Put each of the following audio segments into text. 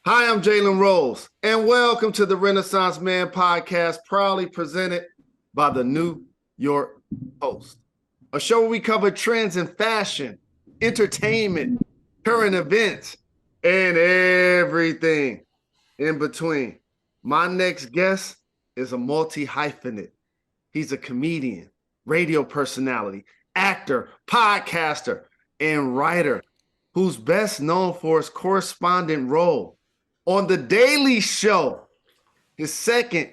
Hi, I'm Jalen Rose, and welcome to the Renaissance Man podcast, proudly presented by the New York Post, a show where we cover trends in fashion, entertainment, current events, and everything in between. My next guest is a multi-hyphenate. He's a comedian, radio personality, actor, podcaster, and writer who's best known for his correspondent role on The Daily Show. His second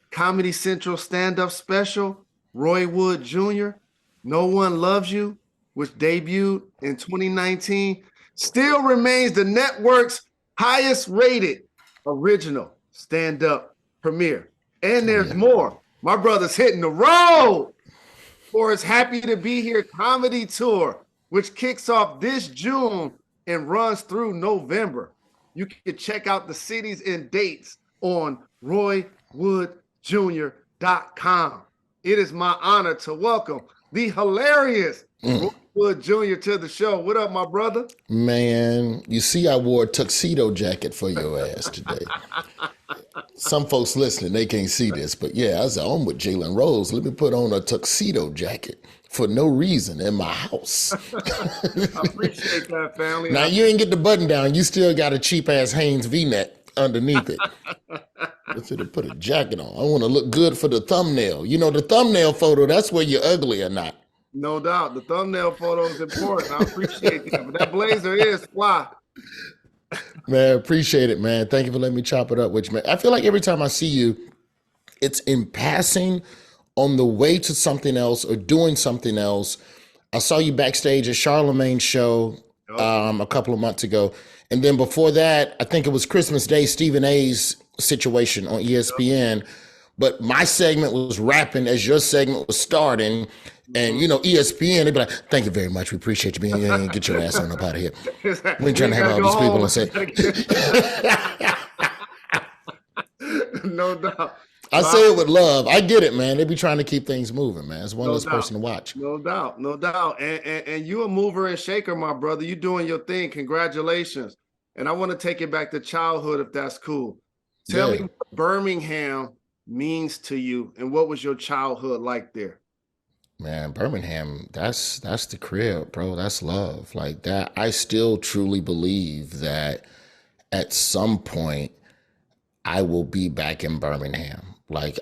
Comedy Central stand-up special, Roy Wood Jr., No One Loves You, which debuted in 2019, still remains the network's highest rated original stand-up premiere. And there's more. My brother's hitting the road for his Happy to Be Here comedy tour, which kicks off this June and runs through November. You can check out the cities and dates on RoyWoodJr.com. It is my honor to welcome the hilarious Roy Wood Jr. to the show. What up, my brother? Man, you see I wore a tuxedo jacket for your ass today. Some folks listening, they can't see this, but yeah, I was like, I'm with Jalen Rose. Let me put on a tuxedo jacket for no reason in my house. I appreciate that, family. Now, you ain't get the button down. You still got a cheap-ass Hanes V-neck underneath it. I should have put a jacket on. I want to look good for the thumbnail. You know, the thumbnail photo, that's where you're ugly or not. No doubt. The thumbnail photo is important. I appreciate that. But that blazer is fly. Man, appreciate it, man. Thank you for letting me chop it up with you, man. I feel like every time I see you, it's in passing on the way to something else or doing something else. I saw you backstage at Charlemagne's show a couple of months ago. And then before that, I think it was Christmas Day, Stephen A's situation on ESPN. But my segment was rapping as your segment was starting. And, you know, ESPN, they'd be like, thank you very much. We appreciate you being here. And get your ass on up out of here. We ain't trying to have all these people and say. No doubt. I say it with love. I get it, man. They be trying to keep things moving, man. It's one less person to watch. No doubt. No doubt. And you a mover and shaker, my brother. You doing your thing. Congratulations. And I want to take it back to childhood, if that's cool. Tell me what Birmingham means to you and what was your childhood like there? Man, Birmingham, that's the crib, bro. That's love. Like that. I still truly believe that at some point I will be back in Birmingham. Like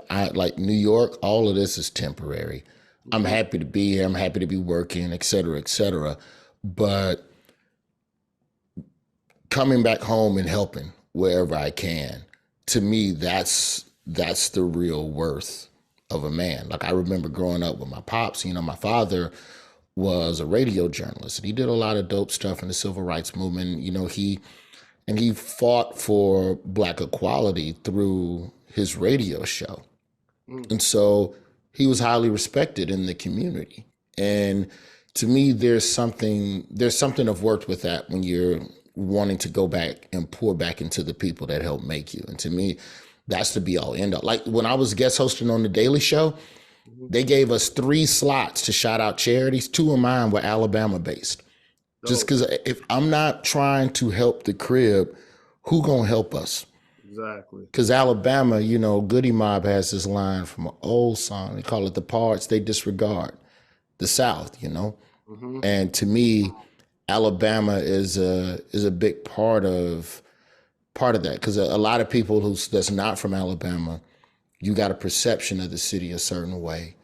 New York, all of this is temporary. I'm happy to be here. I'm happy to be working, et cetera, et cetera. But coming back home and helping wherever I can, to me, that's the real worth of a man. Like I remember growing up with my pops, you know, my father was a radio journalist and he did a lot of dope stuff in the civil rights movement. You know, he fought for Black equality through his radio show. And so he was highly respected in the community. And to me, there's something of worth with that when you're wanting to go back and pour back into the people that helped make you. And to me, that's the be all end all. Like when I was guest hosting on The Daily Show, they gave us 3 slots to shout out charities. 2 of mine were Alabama based. Just because if I'm not trying to help the crib, who gonna help us? Exactly. Because Alabama, you know, Goody Mob has this line from an old song. They call it the parts they disregard, the South, you know. And to me, Alabama is a big part of that, because a lot of people that's not from Alabama, you got a perception of the city a certain way.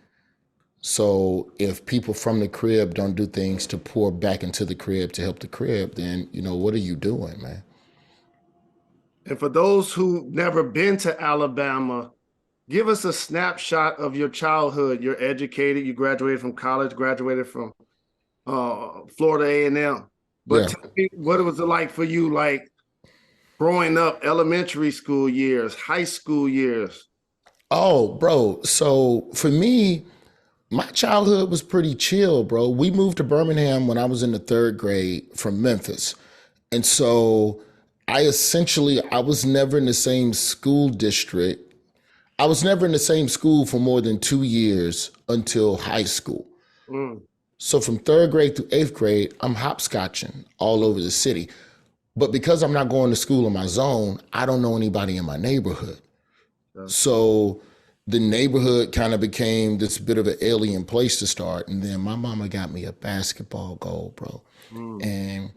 So if people from the crib don't do things to pour back into the crib to help the crib, then, you know, what are you doing, man? And for those who never been to Alabama, give us a snapshot of your childhood. You're educated, you graduated from college, graduated from Florida A&M. But tell me, what was it like for you, like growing up, elementary school years, high school years? Oh, bro. So for me, my childhood was pretty chill, bro. We moved to Birmingham when I was in the 3rd grade from Memphis. And so I was never in the same school district. I was never in the same school for more than 2 years until high school. So from 3rd grade through 8th grade, I'm hopscotching all over the city. But because I'm not going to school in my zone, I don't know anybody in my neighborhood. Yeah. So the neighborhood kind of became this bit of an alien place to start. And then my mama got me a basketball goal, bro. And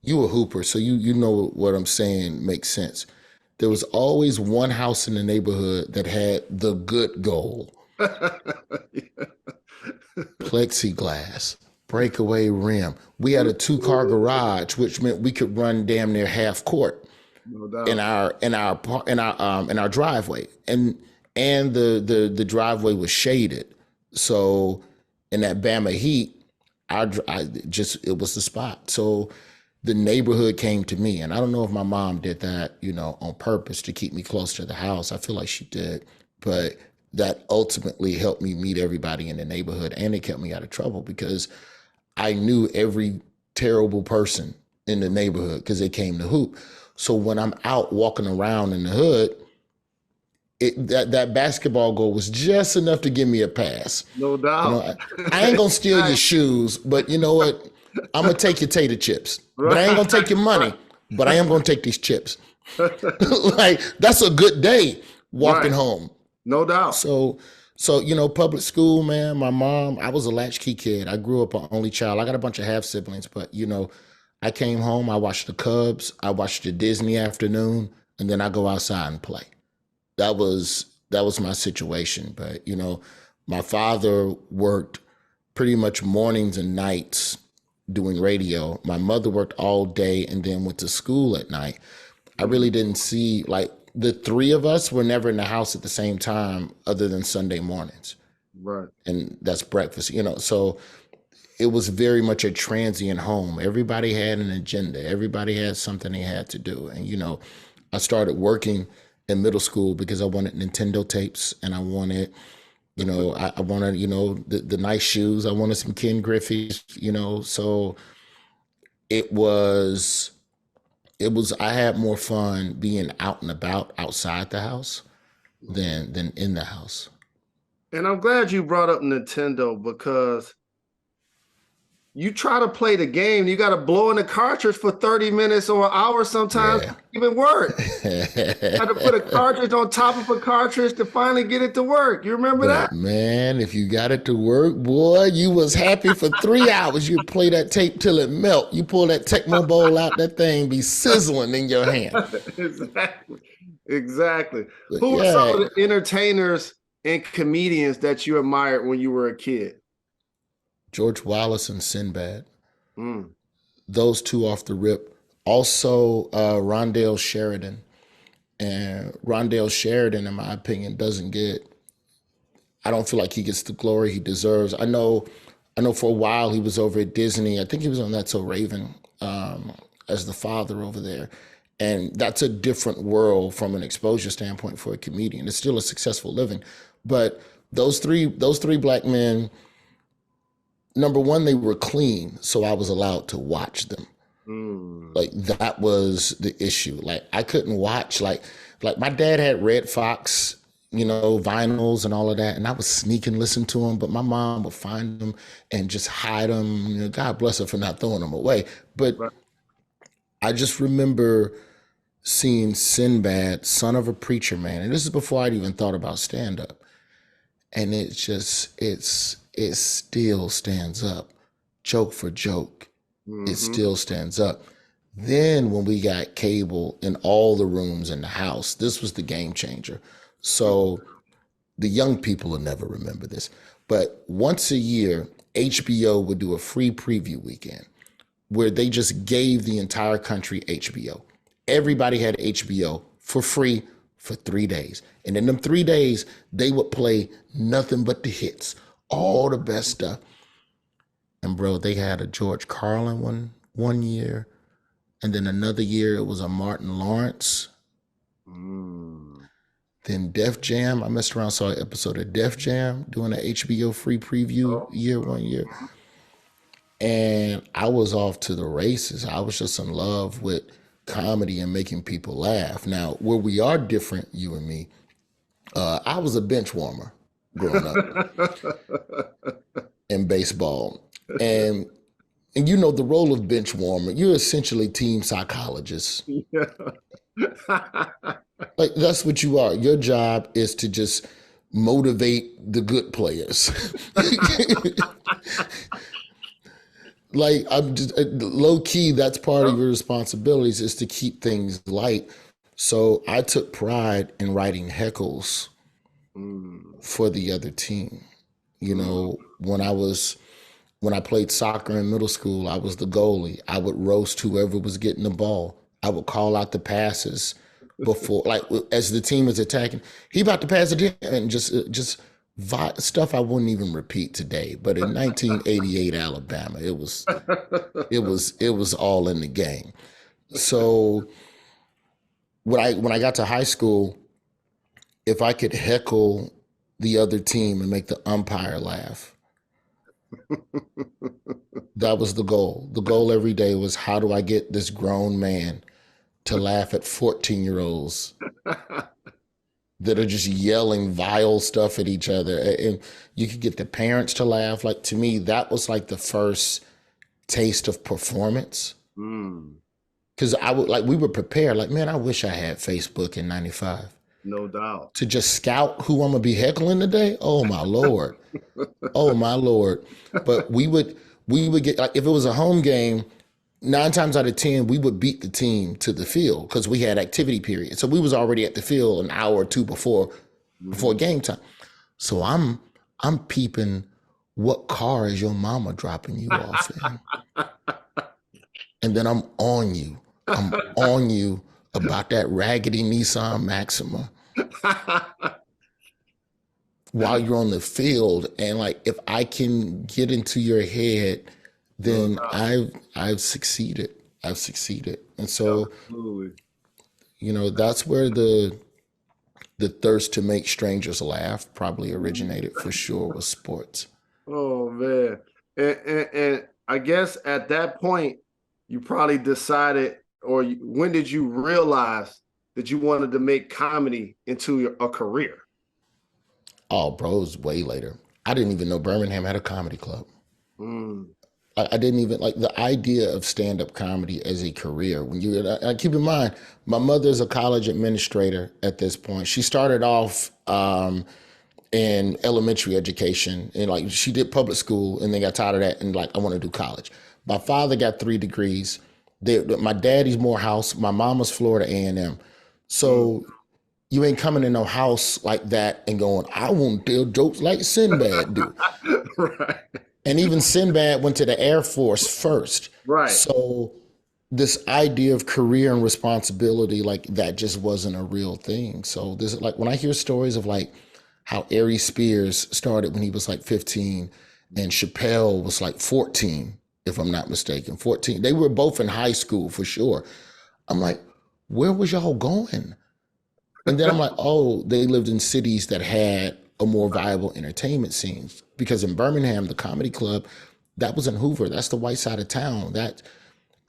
you a hooper, so you know what I'm saying makes sense. There was always one house in the neighborhood that had the good goal. Plexiglass, breakaway rim. We had a 2-car garage, which meant we could run damn near half court No doubt. in our driveway, and the driveway was shaded. So in that Bama heat, it was the spot. So the neighborhood came to me, and I don't know if my mom did that, on purpose to keep me close to the house. I feel like she did, but that ultimately helped me meet everybody in the neighborhood, and it kept me out of trouble because I knew every terrible person in the neighborhood because they came to hoop. So when I'm out walking around in the hood, that basketball goal was just enough to give me a pass. No doubt. I ain't gonna steal your shoes, but you know what? I'm gonna take your tater chips, but I ain't gonna take your money. But I am gonna take these chips. Like, that's a good day walking home. No doubt. So public school, man. My mom, I was a latchkey kid. I grew up an only child. I got a bunch of half siblings, but I came home. I watched the Cubs. I watched the Disney afternoon, and then I go outside and play. That was my situation. But my father worked pretty much mornings and nights doing radio. My mother worked all day and then went to school at night. I really didn't see, like, the three of us were never in the house at the same time other than Sunday mornings. Right. And that's breakfast, so it was very much a transient home. Everybody had an agenda. Everybody had something they had to do. And, I started working in middle school because I wanted Nintendo tapes, and I wanted, I wanted, the nice shoes. I wanted some Ken Griffey's, so it was, I had more fun being out and about outside the house than in the house. And I'm glad you brought up Nintendo, because you try to play the game, you got to blow in the cartridge for 30 minutes or an hour sometimes to even work. You had to put a cartridge on top of a cartridge to finally get it to work. You remember that? Man, if you got it to work, boy, you was happy for 3 hours. You play that tape till it melt. You pull that Tecmo Bowl out, that thing be sizzling in your hand. Exactly. Who were some of the entertainers and comedians that you admired when you were a kid? George Wallace and Sinbad. Those two off the rip. Also, Rondell Sheridan. And Rondell Sheridan, in my opinion, I don't feel like he gets the glory he deserves. I know for a while he was over at Disney. I think he was on That's So Raven as the father over there. And that's a different world from an exposure standpoint for a comedian. It's still a successful living. But those three black men, number one, they were clean, so I was allowed to watch them. Like, that was the issue. Like, I couldn't watch, like my dad had Red Fox, vinyls and all of that, and I would sneak and listen to them, but my mom would find them and just hide them. God bless her for not throwing them away. But I just remember seeing Sinbad, son of a preacher man, and this is before I'd even thought about stand-up. And it still stands up, joke for joke. It still stands up. Then when we got cable in all the rooms in the house, this was the game changer. So the young people will never remember this, but once a year, HBO would do a free preview weekend where they just gave the entire country HBO. Everybody had HBO for free for 3 days. And in them 3 days, they would play nothing but the hits, all the best stuff. And bro, they had a George Carlin one year, and then another year it was a Martin Lawrence. Then Def Jam, I messed around, saw an episode of Def Jam doing an HBO free preview one year. And I was off to the races. I was just in love with comedy and making people laugh. Now, where we are different, you and me, I was a bench warmer growing up in baseball. And And you know the role of bench warmer, you're essentially team psychologist. Yeah. Like that's what you are. Your job is to just motivate the good players. Like I'm just low key, that's part of your responsibilities is to keep things light. So I took pride in writing heckles for the other team. You know, when I played soccer in middle school, I was the goalie. I would roast whoever was getting the ball. I would call out the passes before, like as the team is attacking. He about to pass it in, and just stuff I wouldn't even repeat today. But in 1988 Alabama, it was all in the game. So when I got to high school, if I could heckle the other team and make the umpire laugh, that was the goal. The goal every day was, how do I get this grown man to laugh at 14-year-olds that are just yelling vile stuff at each other? And you could get the parents to laugh. Like, to me, that was like the first taste of performance. Because we were prepared. Like, man, I wish I had Facebook in 95. No doubt. To just scout who I'm gonna be heckling today. Oh my Lord. Oh my Lord. But we would get, like, if it was a home game, 9 times out of 10, we would beat the team to the field because we had activity period. So we was already at the field an hour or two before game time. So I'm peeping, what car is your mama dropping you off in? And then I'm on you. I'm on you about that raggedy Nissan Maxima while you're on the field. And like, if I can get into your head, then I've succeeded. I've succeeded. And so, you know, that's where the thirst to make strangers laugh probably originated for sure with sports. Oh man. And I guess at that point, you probably decided, or when did you realize that you wanted to make comedy into a career? Oh, bro, it was way later. I didn't even know Birmingham had a comedy club. I didn't even, like, the idea of stand-up comedy as a career. When I keep in mind, my mother's a college administrator at this point. She started off in elementary education, and like she did public school, and then got tired of that, and like, I want to do college. My father got 3 degrees. My daddy's Morehouse. My mama's Florida A&M. So you ain't coming in no house like that and going, I won't tell jokes like Sinbad do. Right. And even Sinbad went to the Air Force first. Right. So this idea of career and responsibility, like, that just wasn't a real thing. So this, like, when I hear stories of like how Aries Spears started when he was like 15 and Chappelle was like 14, if I'm not mistaken, 14. They were both in high school for sure. I'm like, where was y'all going? And then I'm like, oh, they lived in cities that had a more viable entertainment scene. Because in Birmingham, the comedy club, that was in Hoover. That's the white side of town. That,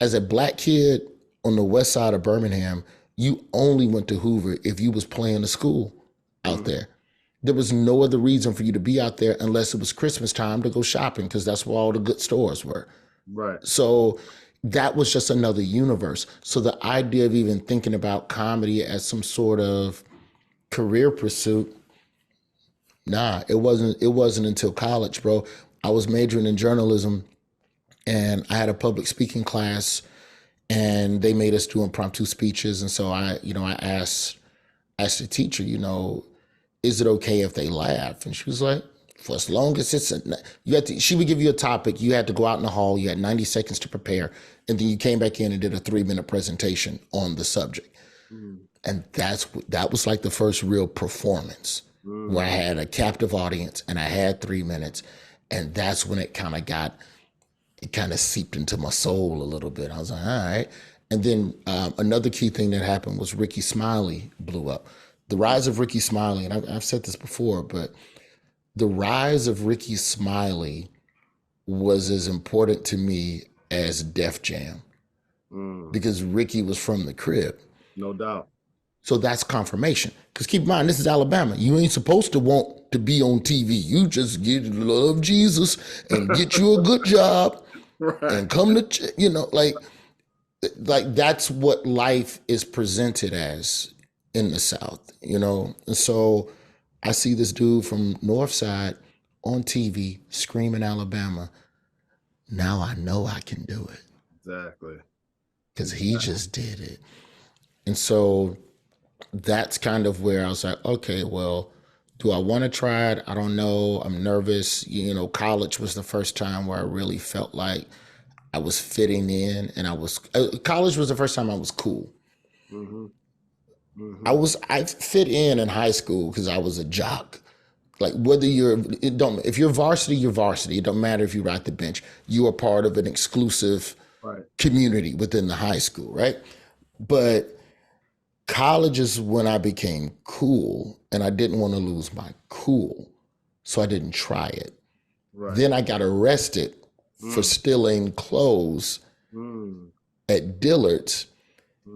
as a black kid on the west side of Birmingham, you only went to Hoover if you was playing a school out there. There was no other reason for you to be out there unless it was Christmas time to go shopping, because that's where all the good stores were. Right. So that was just another universe. So the idea of even thinking about comedy as some sort of career pursuit, nah, it wasn't until college, bro. I was majoring in journalism, and I had a public speaking class, and they made us do impromptu speeches. And so I asked the teacher, is it okay if they laugh? And she was like, for as long as she would give you a topic, you had to go out in the hall, you had 90 seconds to prepare, and then you came back in and did a 3-minute presentation on the subject. And that was like the first real performance where I had a captive audience and I had 3 minutes. And that's when it kind of seeped into my soul a little bit. I was like, all right. And then another key thing that happened was Ricky Smiley blew up. The rise of Ricky Smiley, and I've said this before, but the rise of Ricky Smiley was as important to me as Def Jam because Ricky was from the crib. No doubt. So that's confirmation. Because keep in mind, this is Alabama. You ain't supposed to want to be on TV. You just love Jesus and get you a good job and come to, like that's what life is presented as in the South, And so I see this dude from North Side on TV screaming Alabama. Now I know I can do it. Exactly. Because he just did it. And so that's kind of where I was like, okay, well, do I want to try it? I don't know. I'm nervous. College was the first time where I really felt like I was fitting in, and college was the first time I was cool. Mm-hmm. Mm-hmm. I fit in high school because I was a jock. Like if you're varsity, you're varsity. It don't matter if you ride the bench. You are part of an exclusive community within the high school, right? But college is when I became cool, and I didn't want to lose my cool, so I didn't try it. Right. Then I got arrested for stealing clothes at Dillard's,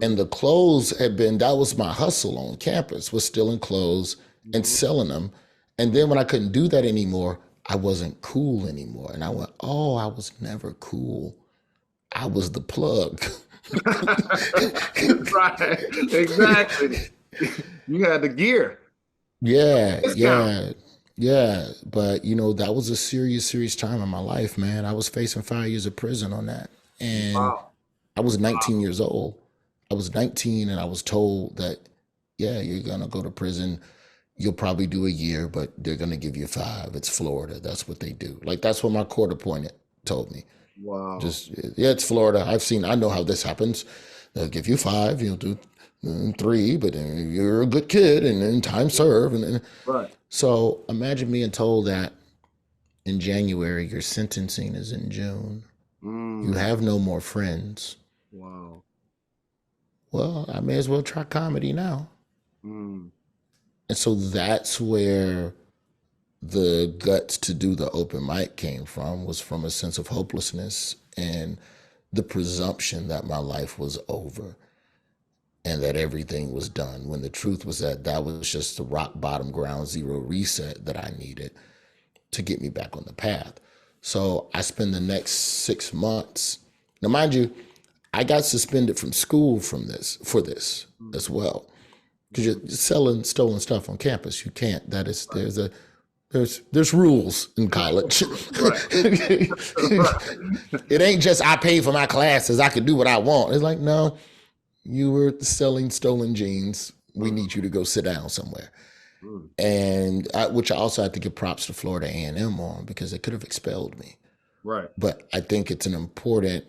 and the clothes that was my hustle on campus, was stealing clothes and selling them. And then when I couldn't do that anymore, I wasn't cool anymore. And I went, oh, I was never cool. I was the plug. Right, exactly. You had the gear. Yeah. But that was a serious time in my life, man. I was facing 5 years of prison on that. And I was 19 years old. I was 19 and I was told that, yeah, you're going to go to prison. You'll probably do a year, but they're going to give you 5. It's Florida. That's what they do. Like, that's what my court appointed told me. Wow. It's Florida. I know how this happens. They'll give you 5, you'll do 3, but you're a good kid, and then time served. Right. So imagine being told that in January, your sentencing is in June. You have no more friends. Wow. Well, I may as well try comedy now. And so that's where the guts to do the open mic came from, was from a sense of hopelessness and the presumption that my life was over and that everything was done, when the truth was that was just the rock bottom ground zero reset that I needed to get me back on the path. So I spent the next 6 months. Now, mind you, I got suspended from school for this as well, because you're selling stolen stuff on campus. You can't. There's rules in college. It ain't just I paid for my classes, I could do what I want. It's like, no, you were selling stolen jeans. We need you to go sit down somewhere. And which I also have to give props to Florida A&M on, because they could have expelled me. Right. But I think it's an important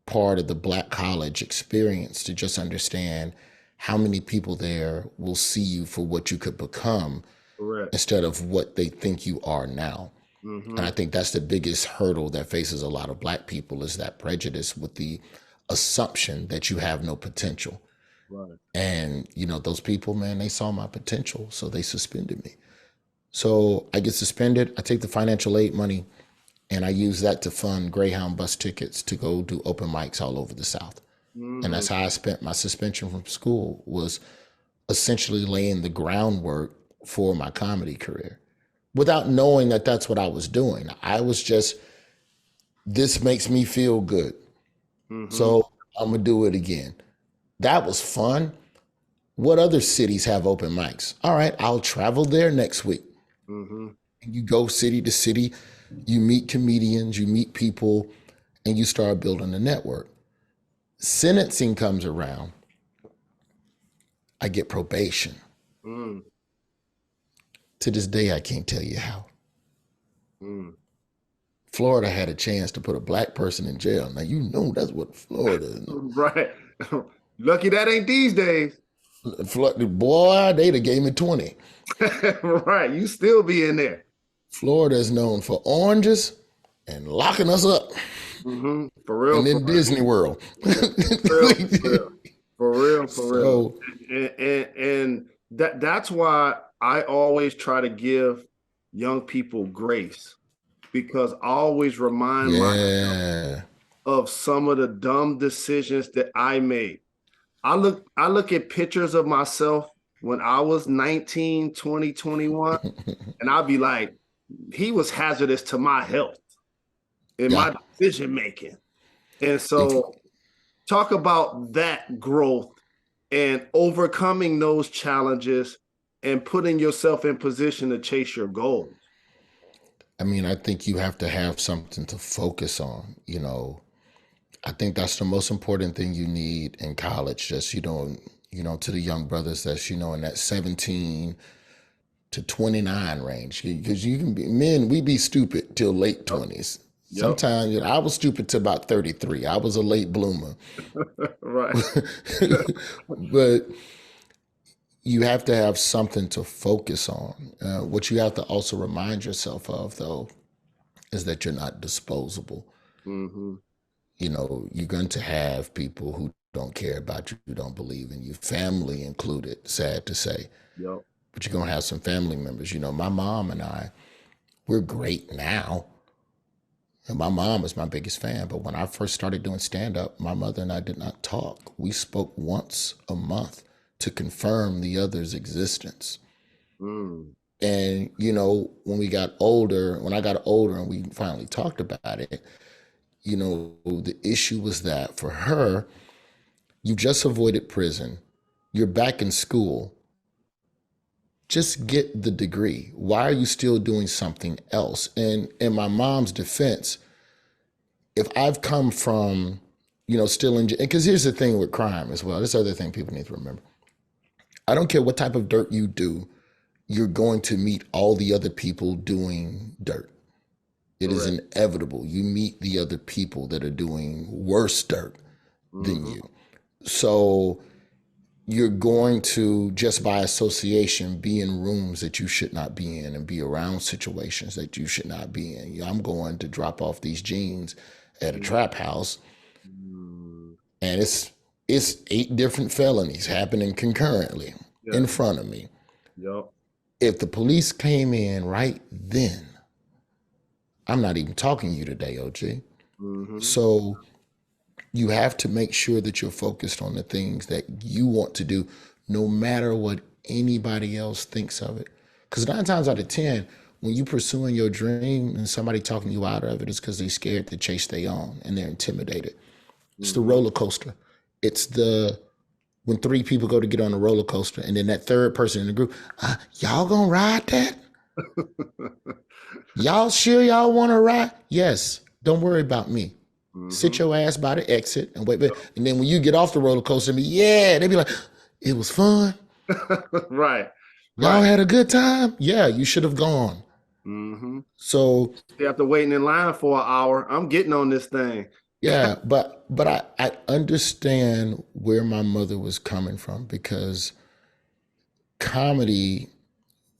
part of the Black college experience to just understand how many people there will see you for what you could become. Correct. Instead of what they think you are now. And I think that's the biggest hurdle that faces a lot of Black people, is that prejudice with the assumption that you have no potential. Right. And, those people, man, they saw my potential, so they suspended me. So I get suspended. I take the financial aid money, and I use that to fund Greyhound bus tickets to go do open mics all over the South. And that's how I spent my suspension from school, was essentially laying the groundwork for my comedy career, without knowing that that's what I was doing. I was just, this makes me feel good, so I'm gonna do it again. That was fun. What other cities have open mics? All right, I'll travel there next week. And you go city to city, you meet comedians, you meet people, and you start building a network. Sentencing comes around, I get probation. To this day, I can't tell you how. Florida had a chance to put a Black person in jail. Now, that's what Florida is. Right. Lucky that ain't these days. Boy, they'd have gave me 20. Right. You still be in there. Florida is known for oranges and locking us up. For real. And in Disney World. For real. So, and that's why I always try to give young people grace, because I always remind myself of some of the dumb decisions that I made. I look at pictures of myself when I was 19, 20, 21, and I'll be like, he was hazardous to my health. in Yeah. my decision making. And If so talk about that growth and overcoming those challenges and putting yourself in position to chase your goals. I mean, I think you have to have something to focus on. I think that's the most important thing you need in college. Just, to the young brothers that's, in that 17 to 29 range. Because you can be, men, we be stupid till late 20s. Yep. Sometimes, I was stupid till about 33. I was a late bloomer. Right. But you have to have something to focus on. What you have to also remind yourself of, though, is that you're not disposable. Mm-hmm. You're going to have people who don't care about you, who don't believe in you, family included, sad to say. Yep. But you're going to have some family members. My mom and I, we're great now. And my mom is my biggest fan. But when I first started doing stand-up, my mother and I did not talk. We spoke once a month to confirm the other's existence. Mm. And, when I got older and we finally talked about it, the issue was that for her, you just avoided prison. You're back in school. Just get the degree. Why are you still doing something else? And in my mom's defense, if I've come from, still in, because here's the thing with crime as well. This other thing people need to remember. I don't care what type of dirt you do, you're going to meet all the other people doing dirt. It is inevitable. You meet the other people that are doing worse dirt than you. So you're going to, just by association, be in rooms that you should not be in and be around situations that you should not be in. I'm going to drop off these jeans at a trap house, and it's 8 different felonies happening concurrently in front of me. Yep. If the police came in right then, I'm not even talking to you today, OG. Mm-hmm. So you have to make sure that you're focused on the things that you want to do, no matter what anybody else thinks of it. Because 9 times out of 10, when you're pursuing your dream and somebody talking you out of it, it's because they're scared to chase their own and they're intimidated. It's the roller coaster. It's when 3 people go to get on a roller coaster and then that third person in the group, y'all gonna ride that? Y'all sure y'all want to ride? Yes. Don't worry about me. Sit your ass by the exit and wait. And then when you get off the roller coaster, they be like, it was fun. Right. Y'all had a good time? Yeah, you should have gone. Mm-hmm. So after waiting in line for an hour, I'm getting on this thing. Yeah, but I understand where my mother was coming from, because comedy,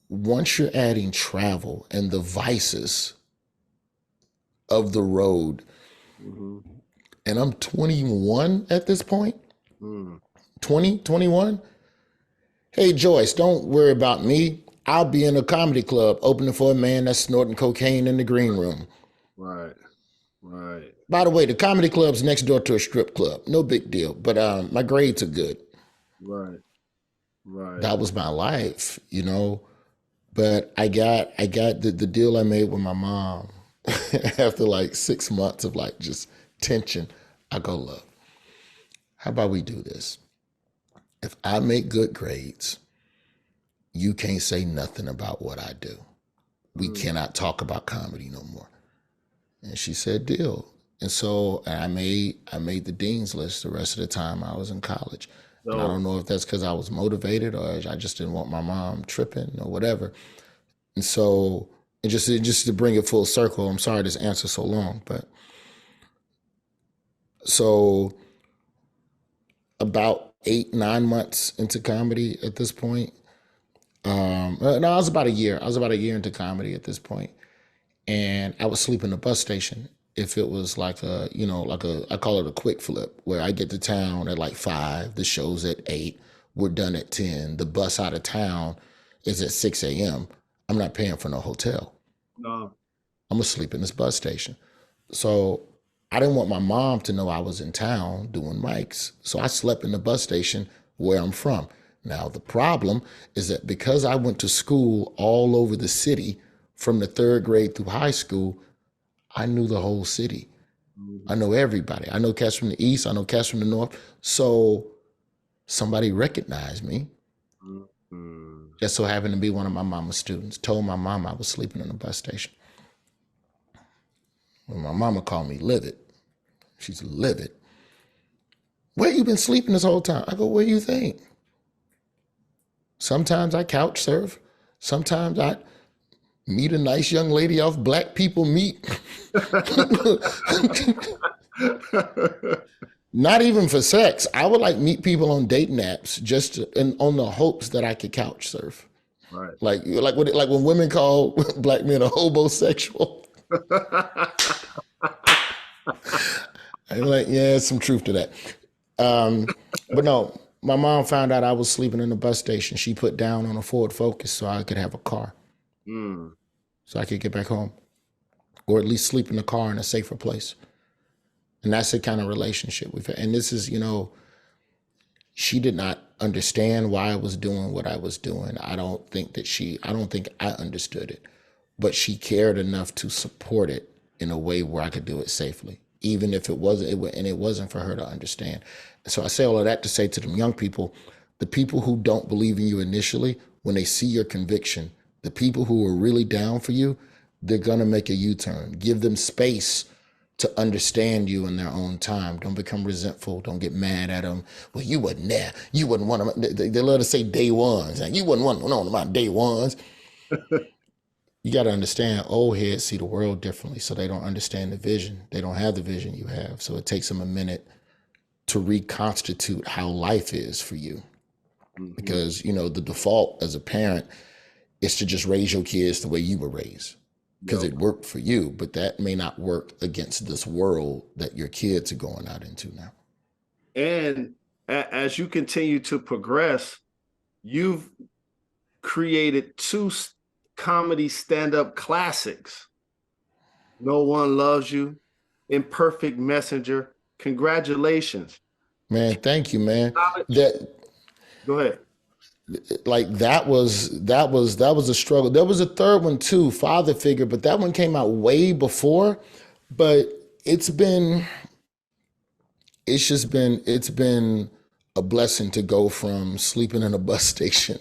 once you're adding travel and the vices of the road, and I'm 21 at this point, 20, 21. Hey, Joyce, don't worry about me. I'll be in a comedy club opening for a man that's snorting cocaine in the green room. Right. By the way, the comedy club's next door to a strip club. No big deal. But my grades are good. Right. That was my life, But I got the deal I made with my mom after like 6 months of like just tension. I go, look, how about we do this? If I make good grades, you can't say nothing about what I do. We cannot talk about comedy no more. And she said, deal. And so I made the dean's list the rest of the time I was in college. And I don't know if that's because I was motivated or I just didn't want my mom tripping or whatever. And so, and just to bring it full circle, I'm sorry this answer's so long, but so about 8-9 months into comedy at this point. No, I was about a year. I was about a year into comedy at this point. And I would sleep in the bus station if it was like I call it a quick flip, where I get to town at like 5, the show's at 8, we're done at 10, the bus out of town is at 6 a.m. I'm not paying for no hotel. No. I'm gonna sleep in this bus station. So I didn't want my mom to know I was in town doing mics. So I slept in the bus station where I'm from. Now, the problem is that because I went to school all over the city from the 3rd grade through high school, I knew the whole city. I Mhm. know everybody. I know cats from the east. I know cats from the north. So somebody recognized me. Mhm. Just so happened to be one of my mama's students. Told my mom I was sleeping in a bus station. When my mama called me livid, she's livid. Where you been sleeping this whole time? I go, what do you think? Sometimes I couch surf. Sometimes I meet a nice young lady off Black People Meet. Not even for sex. I would like meet people on dating apps just to, and on the hopes that I could couch surf. Right. Like when women call black men a hobosexual. I'm like, yeah, there's some truth to that. But no, my mom found out I was sleeping in the bus station. She put down on a Ford Focus so I could have a car, Mm. so I could get back home, or at least sleep in the car in a safer place. And that's the kind of relationship we've had. And this is, she did not understand why I was doing what I was doing. I don't think I understood it, but she cared enough to support it in a way where I could do it safely, even if it wasn't for her to understand. So I say all of that to say to them young people, the people who don't believe in you initially, when they see your conviction, the people who are really down for you, they're going to make a U-turn. Give them space to understand you in their own time. Don't become resentful. Don't get mad at them. Well, you wasn't there. You wasn't one of my, they love to say day ones. Like, you wasn't one of my day ones. You got to understand, old heads see the world differently, so they don't understand the vision. They don't have the vision you have. So it takes them a minute to reconstitute how life is for you. Mhm. Because, the default as a parent is to just raise your kids the way you were raised because Yep. it worked for you, but that may not work against this world that your kids are going out into now. And as you continue to progress, you've created two comedy stand-up classics. No One Loves You, Imperfect Messenger. Congratulations. Man, thank you, man. Knowledge. That Go ahead. that was a struggle. There was a third one too, Father Figure, but that one came out way before. But it's been it's been a blessing to go from sleeping in a bus station,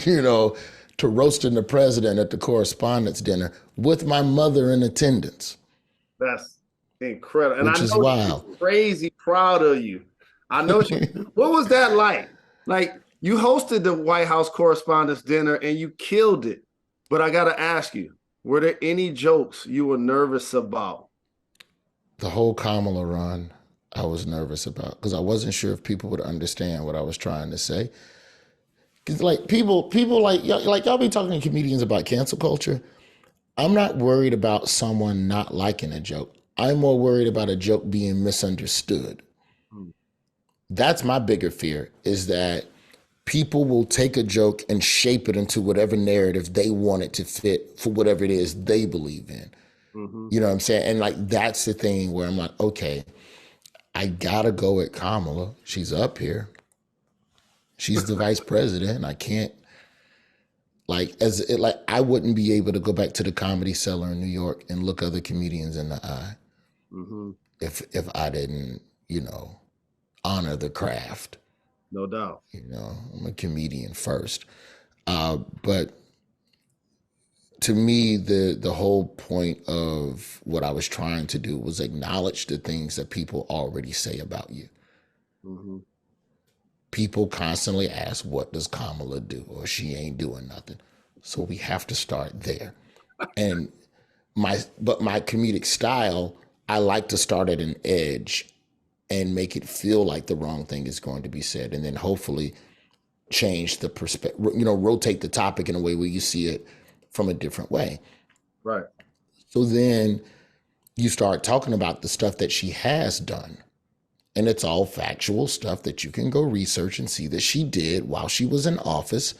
you know, to roasting the president at the correspondence dinner with my mother in attendance, That's incredible. And I which is know she's wild. crazy proud of you. I know she, what was that like? Like you hosted the White House Correspondents' Dinner and you killed it. But I got to ask you, were there any jokes you were nervous about? The whole Kamala run, I was nervous about because I wasn't sure if people would understand what I was trying to say. Because like people like y'all be talking to comedians about cancel culture. I'm not worried about someone not liking a joke. I'm more worried about a joke being misunderstood. Hmm. That's my bigger fear is that people will take a joke and shape it into whatever narrative they want it to fit for whatever it is they believe in. Mm-hmm. You know what I'm saying? And like that's the thing where I'm like, okay, I gotta go at Kamala. She's up here. She's the vice president. I can't I wouldn't be able to go back to the Comedy Cellar in New York and look other comedians in the eye Mm-hmm. if I didn't, honor the craft. No doubt. I'm a comedian first. But to me, the whole point of what I was trying to do was acknowledge the things that people already say about you. Mm-hmm. People constantly ask, what does Kamala do? Or she ain't doing nothing. So we have to start there. And my comedic style, I like to start at an edge and make it feel like the wrong thing is going to be said. And then hopefully change the perspective, rotate the topic in a way where you see it from a different way. Right. So then you start talking about the stuff that she has done. And it's all factual stuff that you can go research and see that she did while she was in office,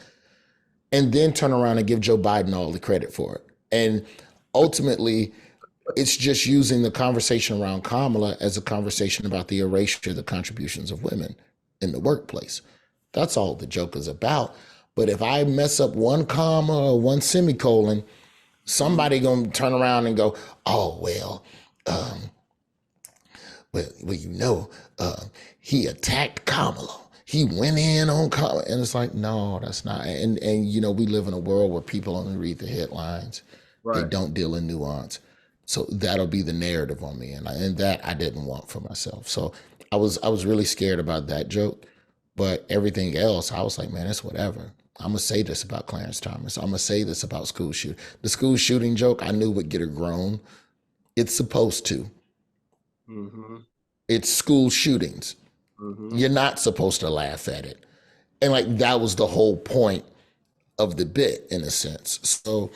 and then turn around and give Joe Biden all the credit for it. And ultimately, it's just using the conversation around Kamala as a conversation about the erasure of the contributions of women in the workplace. That's all the joke is about. But if I mess up one comma or one semicolon, Somebody gonna turn around and go, oh well, um, he attacked Kamala. He went in on Kamala, and it's like, no, that's not. And we live in a world where people only read the headlines. They Right. don't deal in nuance. So that'll be the narrative on me, and that I didn't want for myself. So I was really scared about that joke, but everything else, I was like, man, it's whatever. I'm gonna say this about Clarence Thomas. I'm gonna say this about school shooting. The school shooting joke I knew would get her grown. It's supposed to. Mm-hmm. It's school shootings. Mm-hmm. You're not supposed to laugh at it. And like that was the whole point of the bit in a sense. So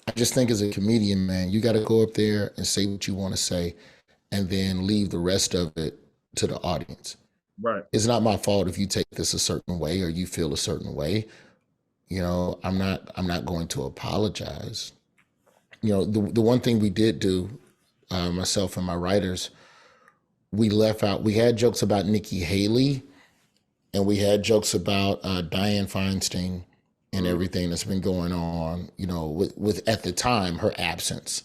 I just think as a comedian, man, you got to go up there and say what you want to say and then leave the rest of it to the audience. Right. It's not my fault if you take this a certain way or you feel a certain way. I'm not going to apologize. The one thing we did do, myself and my writers, we had jokes about Nikki Haley and we had jokes about Dianne Feinstein and everything that's been going on, with at the time her absence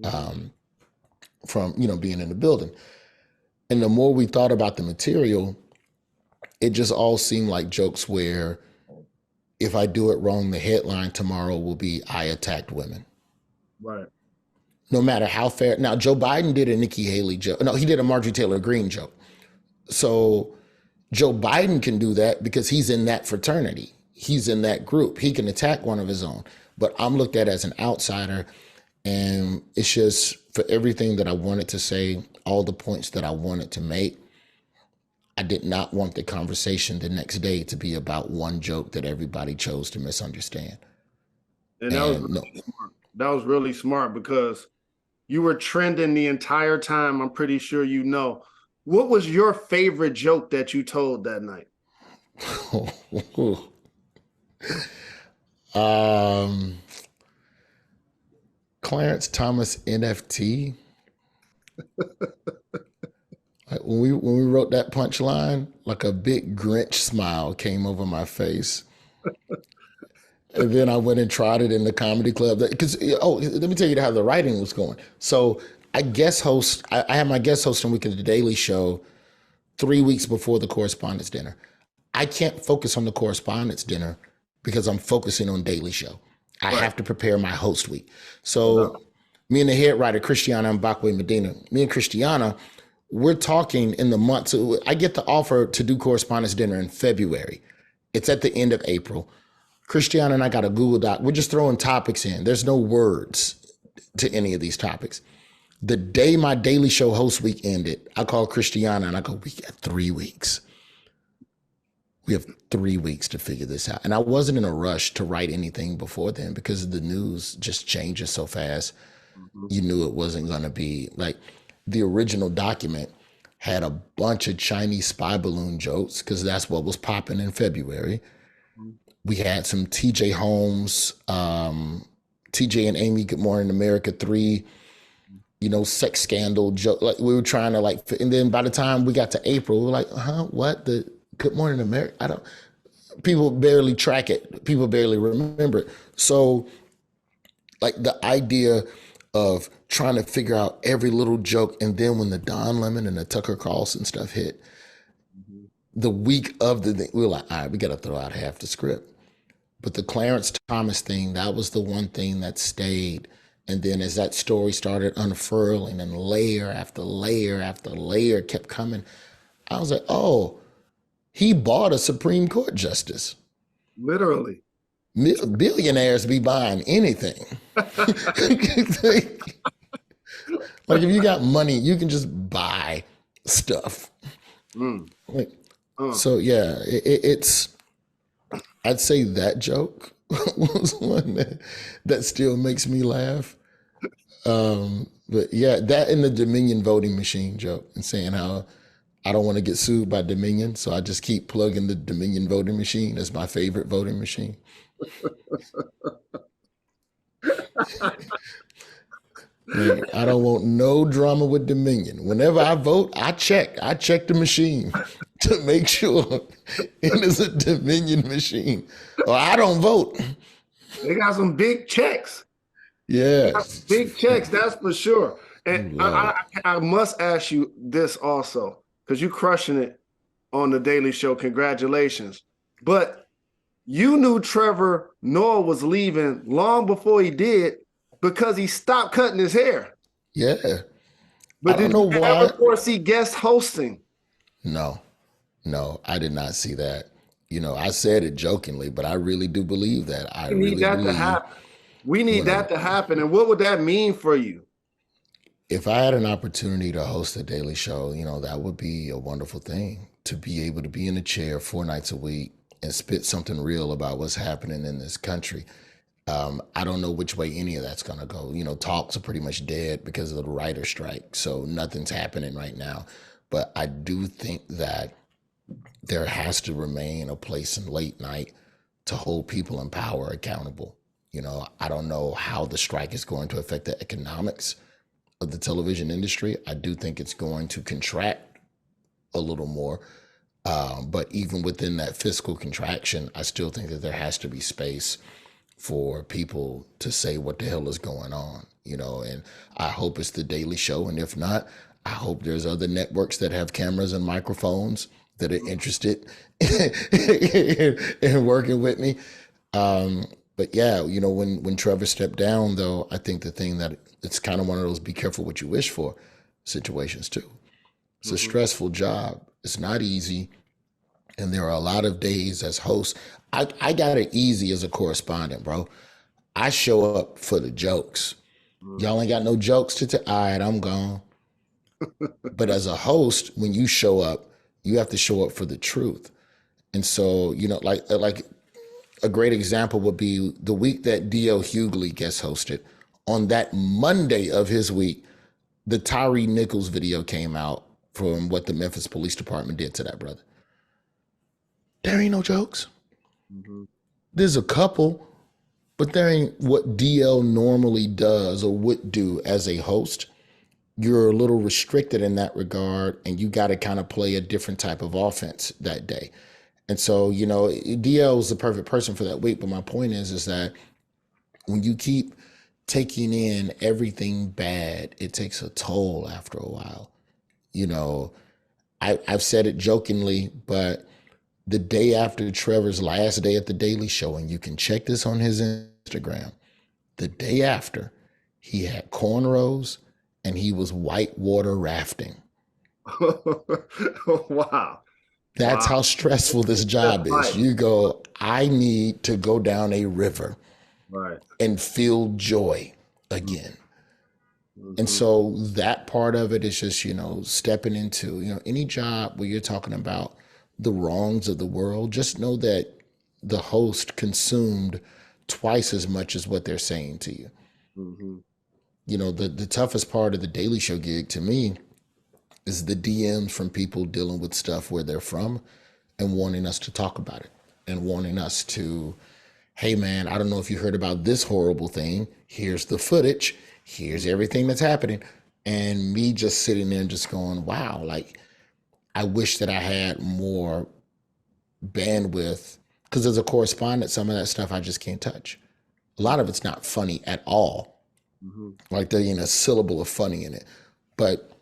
from, being in the building. And the more we thought about the material, it just all seemed like jokes where if I do it wrong, the headline tomorrow will be I attacked women. Right. No matter how fair. Now, Joe Biden did a Nikki Haley joke. No, he did a Marjorie Taylor Greene joke. So Joe Biden can do that because he's in that fraternity. He's in that group. He can attack one of his own. But I'm looked at as an outsider. And it's just for everything that I wanted to say, all the points that I wanted to make, I did not want the conversation the next day to be about one joke that everybody chose to misunderstand. And that was really smart because you were trending the entire time. I'm pretty sure you know. What was your favorite joke that you told that night? Clarence Thomas NFT. Like when we wrote that punchline, like a big Grinch smile came over my face. And then I went and tried it in the comedy club. Because let me tell you how the writing was going. So I had my guest hosting week of the Daily Show 3 weeks before the Correspondents' Dinner. I can't focus on the Correspondents' Dinner because I'm focusing on Daily Show. I have to prepare my host week. So me and the head writer, Christiana Mbakwe Medina, me and Christiana, we're talking in the month. So I get the offer to do Correspondents' Dinner in February. It's at the end of April. Christiana and I got a Google Doc. We're just throwing topics in. There's no words to any of these topics. The day my Daily Show host week ended, I called Christiana and I go, we got 3 weeks. We have 3 weeks to figure this out. And I wasn't in a rush to write anything before then because the news just changes so fast. Mm-hmm. You knew it wasn't going to be like the original document had a bunch of Chinese spy balloon jokes because that's what was popping in February. Mm-hmm. We had some TJ Holmes, TJ and Amy, Good Morning America 3, sex scandal joke. Like we were trying to and then by the time we got to April, we were like, what? The Good Morning America? People barely track it. People barely remember it. So like the idea of trying to figure out every little joke. And then when the Don Lemon and the Tucker Carlson stuff hit, the week of the thing, we were like, all right, we got to throw out half the script. But the Clarence Thomas thing, that was the one thing that stayed. And then as that story started unfurling and layer after layer after layer kept coming, I was like, oh, he bought a Supreme Court justice. Literally. Billionaires be buying anything. Like if you got money, you can just buy stuff. So yeah, it's, I'd say that joke was one that still makes me laugh. But yeah, that and the Dominion voting machine joke and saying how I don't want to get sued by Dominion, so I just keep plugging the Dominion voting machine as my favorite voting machine. I don't want no drama with Dominion. Whenever I vote, I check the machine to make sure it is a Dominion machine, or I don't vote. They got some big checks. Yes. Big checks, that's for sure. And You love it. I must ask you this also, because you're crushing it on the Daily Show. Congratulations. But you knew Trevor Noah was leaving long before he did because he stopped cutting his hair. Yeah. I But don't did know you ever why. foresee guest hosting? No, no, I did not see that. I said it jokingly, but I really do believe that. I We need really that to believe happen. We need when a that to happen. And what would that mean for you? if I had an opportunity to host a daily show, that would be a wonderful thing to be able to be in a chair 4 nights a week and spit something real about what's happening in this country. I don't know which way any of that's going to go. Talks are pretty much dead because of the writer strike. So nothing's happening right now. But I do think that there has to remain a place in late night to hold people in power accountable. I don't know how the strike is going to affect the economics of the television industry. I do think it's going to contract a little more. But even within that fiscal contraction, I still think that there has to be space for people to say what the hell is going on, and I hope it's the Daily Show. And if not, I hope there's other networks that have cameras and microphones that are interested in working with me. But yeah, when Trevor stepped down, though, I think the thing that it's kind of one of those be careful what you wish for situations too. It's a stressful job. It's not easy. And there are a lot of days as host. I got it easy as a correspondent, bro. I show up for the jokes. Y'all ain't got no jokes to tell. All right, I'm gone. But as a host, when you show up, you have to show up for the truth. And so, like a great example would be the week that D.L. Hughley guest hosted. On that Monday of his week, the Tyree Nichols video came out from what the Memphis Police Department did to that brother. There ain't no jokes. Mm-hmm. There's a couple, but there ain't what DL normally does or would do as a host. You're a little restricted in that regard, and you got to kind of play a different type of offense that day. And so, DL is the perfect person for that week. But my point is that when you keep taking in everything bad, it takes a toll after a while. I've said it jokingly, but the day after Trevor's last day at the Daily Show, and you can check this on his Instagram, the day after, he had cornrows and he was whitewater rafting. Wow. That's how stressful this job is. You go, I need to go down a river and feel joy again. Mm-hmm. And so that part of it is just, stepping into, any job where you're talking about the wrongs of the world, just know that the host consumed twice as much as what they're saying to you. Mm-hmm. The toughest part of the Daily Show gig to me is the DMs from people dealing with stuff where they're from and wanting us to talk about it and wanting us to, hey man, I don't know if you heard about this horrible thing. Here's the footage. Here's everything that's happening. And me just sitting there and just going, wow, like, I wish that I had more bandwidth, because as a correspondent, some of that stuff I just can't touch. A lot of it's not funny at all. Mm-hmm. Like there ain't a syllable of funny in it. But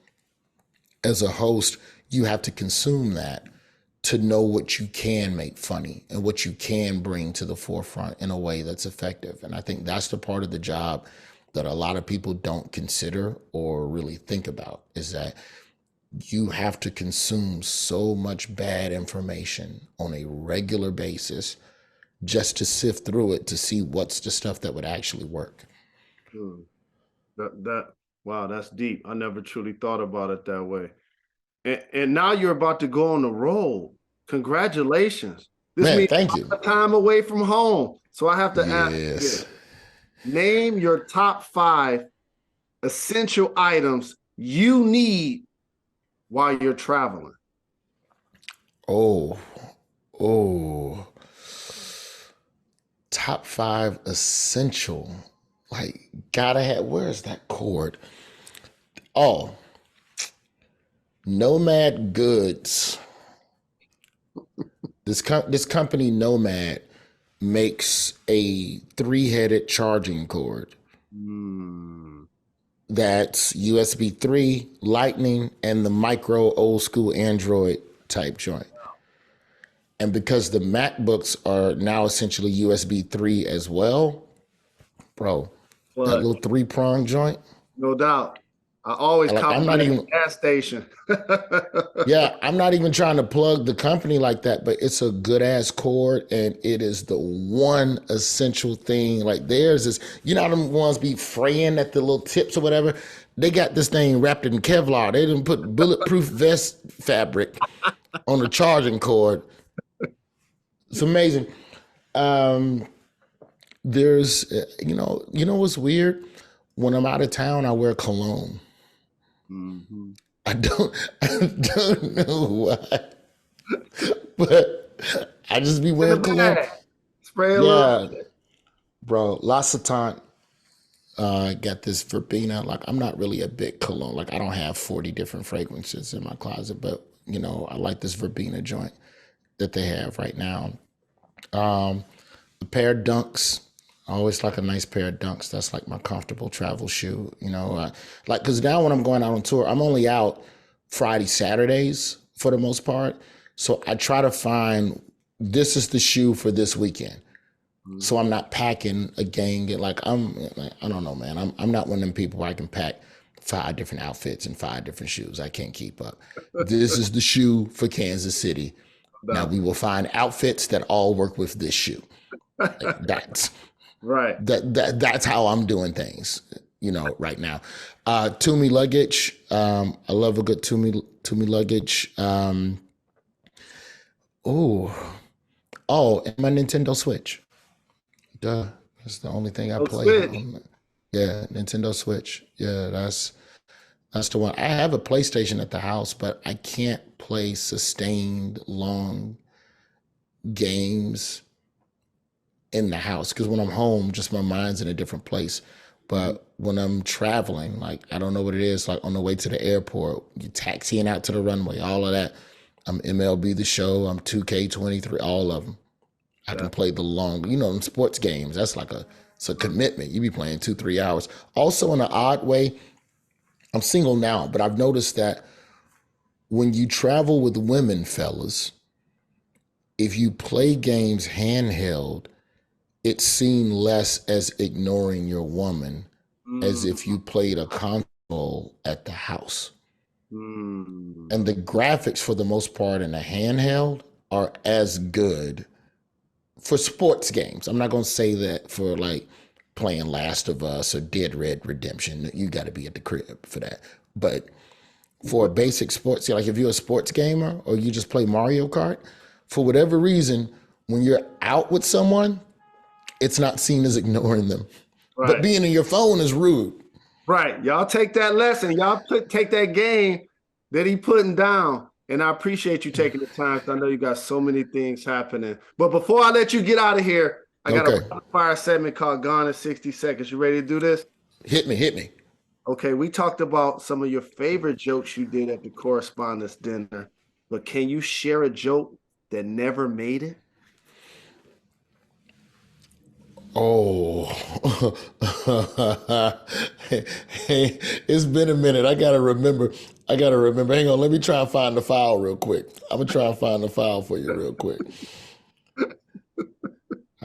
as a host, you have to consume that to know what you can make funny and what you can bring to the forefront in a way that's effective. And I think that's the part of the job that a lot of people don't consider or really think about, is that you have to consume so much bad information on a regular basis just to sift through it to see what's the stuff that would actually work. Wow, that's deep. I never truly thought about it that way. And now you're about to go on the road. Congratulations. This Man, means thank you. a time away from home. So I have to ask you, name your top 5 essential items you need while you're traveling. Oh, top 5 essential. Like, gotta have, where's that cord? Oh, Nomad Goods. This company Nomad makes a 3-headed charging cord Mm. That's USB 3, Lightning, and the micro old school Android type joint. And because the MacBooks are now essentially USB 3 as well, bro, that But little three-prong joint, no doubt. I always like cop I'm one not at the even, gas station. yeah, I'm not even trying to plug the company like that, but it's a good ass cord and it is the one essential thing. Like theirs is, you know how them ones be fraying at the little tips or whatever? They got this thing wrapped in Kevlar. They didn't put bulletproof vest fabric on the charging cord. It's amazing. Um, there's, you know what's weird? When I'm out of town, I wear cologne. Mhm. I don't, I don't know why, but I just be In the wearing cologne. bag. Spray a little. Yeah, bro. Lots of time. Got this verbena. Like I'm not really a big cologne. Like I don't have 40 different fragrances in my closet, but I like this verbena joint that they have right now. Um, a pair of Dunks. I always like a nice pair of Dunks. That's like my comfortable travel shoe. Like because now when I'm going out on tour, I'm only out Friday, Saturdays for the most part. So I try to find this is the shoe for this weekend. So I'm not packing a gang. I don't know, man. I'm not one of them people where I can pack 5 different outfits and 5 different shoes. I can't keep up. This is the shoe for Kansas City. Now No. we will find outfits that all work with this shoe. Like Right. that's how I'm doing things, right now. Toomey luggage. I love a good Toomey luggage. Oh, and my Nintendo Switch. Duh. That's the only thing I No play switch. on. Yeah, Nintendo Switch. Yeah, that's the one. I have a PlayStation at the house, but I can't play sustained long games in the house because when I'm home, just my mind's in a different place. Mhm. But when I'm traveling, like I don't know what it is, like on the way to the airport, you taxiing out to the runway, all of that. I'm MLB The Show, I'm 2K23, all of them. I Yeah. can play the long, in sports games. That's like it's a commitment. You be playing 2, 3 hours. Also, in an odd way, I'm single now, but I've noticed that when you travel with women, fellas, if you play games handheld, it's seen less as ignoring your woman as Mm. if you played a console at the house. Mm. And the graphics, for the most part, in a handheld are as good for sports games. I'm not going to say that for like playing Last of Us or Dead Red Redemption. You got to be at the crib for that. But for a basic sports, like if you're a sports gamer or you just play Mario Kart, for whatever reason, when you're out with someone, it's not seen as ignoring them. But Right. being in your phone is rude. Right. Y'all take that lesson. Take that game that he putting down. And I appreciate you taking the time because I know you got so many things happening. But before I let you get out of here, I got a Okay, rapid fire segment called Gone in 60 Seconds. You ready to do this? hit me. Okay, we talked about some of your favorite jokes you did at the correspondence dinner, but can you share a joke that never made it? Oh, hey, it's been a minute. I gotta remember. Hang on, let me try and find the file real quick. I'm gonna try and find the file for you real quick. All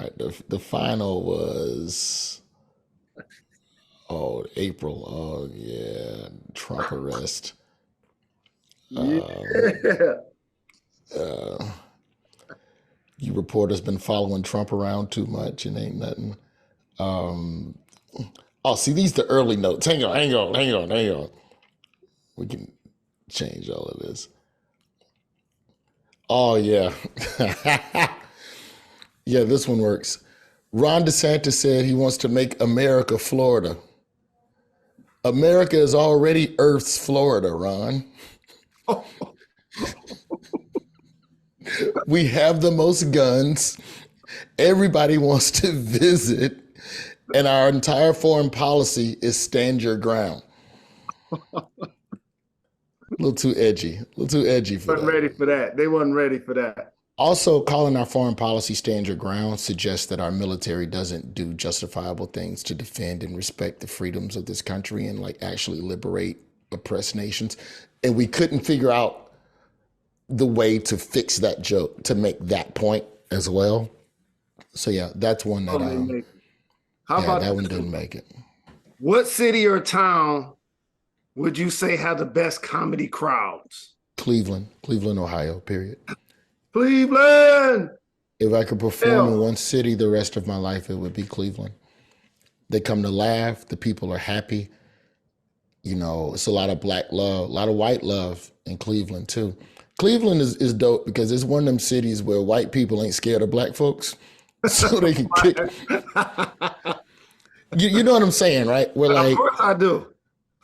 right, the final was April. Oh yeah, Trump arrest. Um, Yeah. uh, you reporters been following Trump around too much and ain't nothing. Um, oh, see, these the early notes. Hang on. We can change all of this. Oh yeah, yeah. This one works. Ron DeSantis said he wants to make America Florida. America is already Earth's Florida, Ron. We have the most guns. Everybody wants to visit. And our entire foreign policy is stand your ground. A little too edgy. A little too edgy for Wasn't that. ready for that. They wasn't ready for that. Also, calling our foreign policy stand your ground suggests that our military doesn't do justifiable things to defend and respect the freedoms of this country and like actually liberate oppressed nations. And we couldn't figure out the way to fix that joke to make that point as well. So yeah, that's one that How about that one didn't make it. What city or town would you say have the best comedy crowds? Cleveland, Ohio, period. Cleveland. If I could perform in one city the rest of my life, it would be Cleveland. They come to laugh. The people are happy. You know, it's a lot of black love, a lot of white love in Cleveland too. Cleveland is dope because it's one of them cities where white people ain't scared of black folks. So they can kick. You know what I'm saying, right? We're like, of course I do.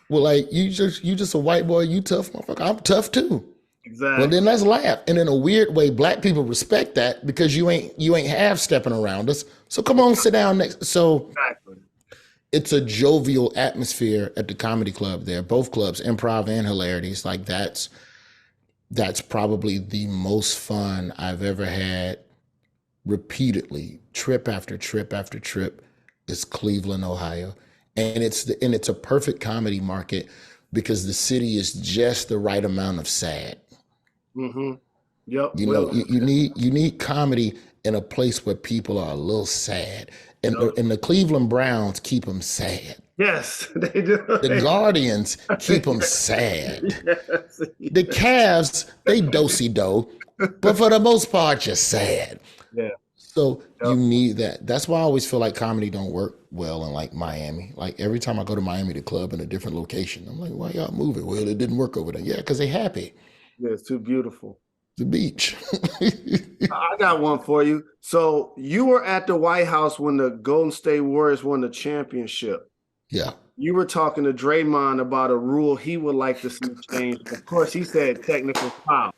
Well, like you just a white boy, you tough motherfucker. I'm tough too. Exactly. Well, then let's laugh. And in a weird way, black people respect that because you ain't half stepping around us. So come on, sit down next. So exactly. It's a jovial atmosphere at the comedy club there. Both clubs, improv and hilarities. Like that's probably the most fun I've ever had repeatedly, trip after trip after trip, is Cleveland, Ohio. And it's a perfect comedy market because the city is just the right amount of sad. Mm-hmm. Yep. You know, you need comedy in a place where people are a little sad. And, and the Cleveland Browns keep them sad. Yes, they do. The Guardians keep them sad. Yes. The Cavs, they do-si-do, but for the most part, you're sad. Yeah. So you need that. That's why I always feel like comedy don't work well in like Miami. Like every time I go to Miami, the club in a different location, I'm like, why y'all moving? Well, it didn't work over there. Yeah, because they happy. Yeah, it's too beautiful. The beach. I got one for you. So you were at the White House when the Golden State Warriors won the championship. Yeah. You were talking to Draymond about a rule he would like to see changed. Of course, he said technical foul.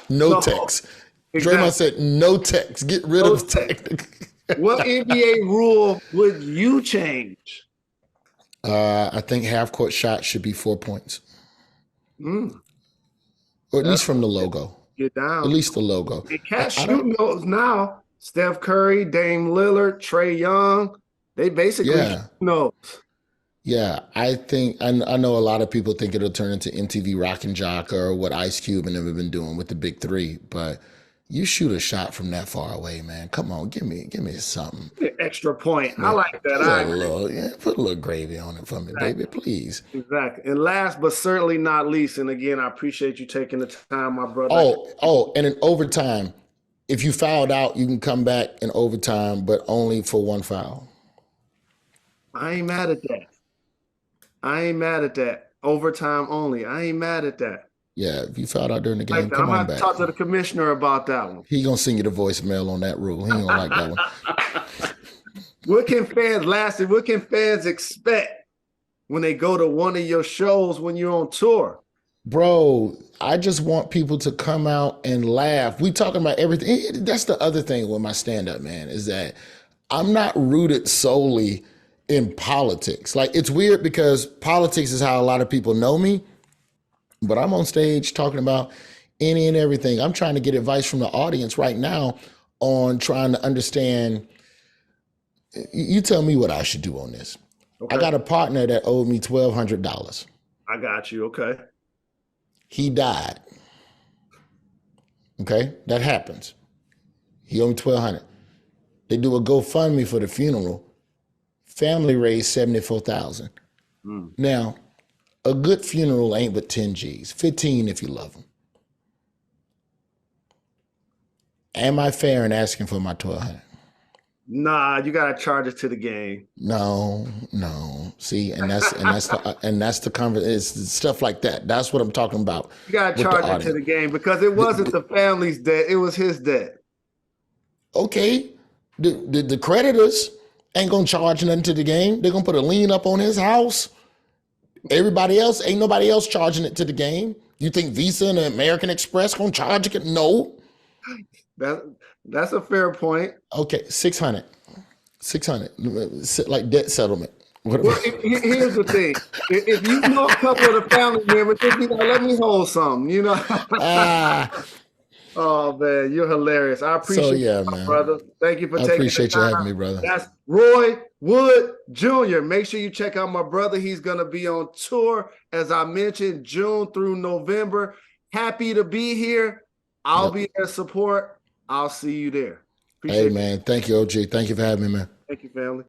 No text. Exactly. Draymond said no text. Get rid of technical. What NBA rule would you change? I think half-court shots should be 4 points. Or at least from the logo. Get down. At least the logo. They can't shoot those now. Steph Curry, Dame Lillard, Trae Young, they basically know. Yeah, I think I know a lot of people think it'll turn into MTV Rock and Jock or what Ice Cube and them have been doing with the big three, but you shoot a shot from that far away, man. Come on, give me something. Extra point. I like that. Put a little gravy on it for me, baby, please. Exactly. And last but certainly not least, and again, I appreciate you taking the time, my brother. And in overtime, if you fouled out, you can come back in overtime, but only for one foul. I ain't mad at that. Overtime only. I ain't mad at that. Yeah, if you fouled out during the game, come on back. I'm going to talk to the commissioner about that one. He going to send you the voicemail on that rule. He ain't going to like that one. What can fans expect when they go to one of your shows when you're on tour? Bro, I just want people to come out and laugh. We talking about everything. That's the other thing with my stand-up, man, is that I'm not rooted solely in politics. Like, it's weird because politics is how a lot of people know me, but I'm on stage talking about any and everything. I'm trying to get advice from the audience right now on trying to understand. You tell me what I should do on this. Okay. I got a partner that owed me $1,200. I got you. Okay. He died. Okay, that happens. He owed me $1,200. They do a GoFundMe for the funeral. Family raised $74,000. Now, a good funeral ain't but 10 G's, 15 if you love them. Am I fair in asking for my $1,200? Nah, you gotta charge it to the game. No. See, and that's the conversation. It's stuff like that. That's what I'm talking about. You gotta charge it to the game because it wasn't the family's debt; it was his debt. Okay, the creditors ain't gonna charge nothing to the game. They're gonna put a lien up on his house. Everybody else, ain't nobody else charging it to the game. You think Visa and American Express gonna charge it? No. That's a fair point. Okay, $600, like debt settlement. Well, here's the thing: if you know a couple of the family members, they'd be like, "Let me hold some," you know. Oh man, you're hilarious. I So appreciate yeah, you, my man. brother. Thank you for I taking the appreciate you having time. me, brother. That's Roy Wood Jr. Make sure you check out my brother. He's gonna be on tour, as I mentioned, June through November. Happy to be here. I'll Yep. be there support. I'll see you there. Hey Appreciate you. man, thank you, OG. Thank you for having me, man. Thank you, family.